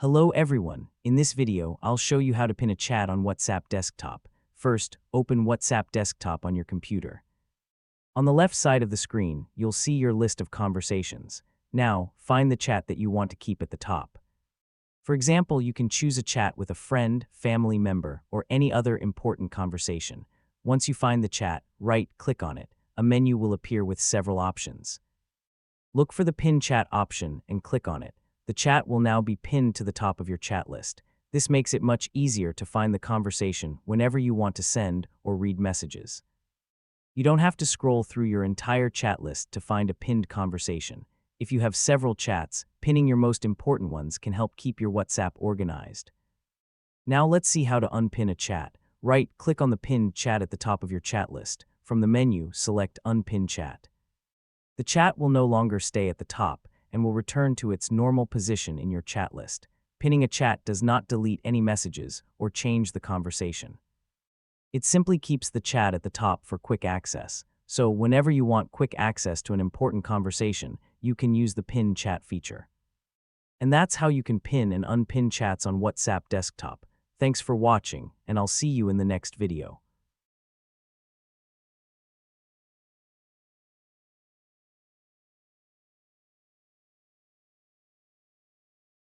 Hello everyone. In this video, I'll show you how to pin a chat on WhatsApp desktop. First, open WhatsApp desktop on your computer. On the left side of the screen, you'll see your list of conversations. Now, find the chat that you want to keep at the top. For example, you can choose a chat with a friend, family member, or any other important conversation. Once you find the chat, right-click on it. A menu will appear with several options. Look for the Pin Chat option and click on it. The chat will now be pinned to the top of your chat list. This makes it much easier to find the conversation whenever you want to send or read messages. You don't have to scroll through your entire chat list to find a pinned conversation. If you have several chats, pinning your most important ones can help keep your WhatsApp organized. Now let's see how to unpin a chat. Right-click on the pinned chat at the top of your chat list. From the menu, select Unpin Chat. The chat will no longer stay at the top and will return to its normal position in your chat list. Pinning a chat does not delete any messages or change the conversation. It simply keeps the chat at the top for quick access. So whenever you want quick access to an important conversation, you can use the Pin Chat feature. And that's how you can pin and unpin chats on WhatsApp desktop. Thanks for watching, and I'll see you in the next video.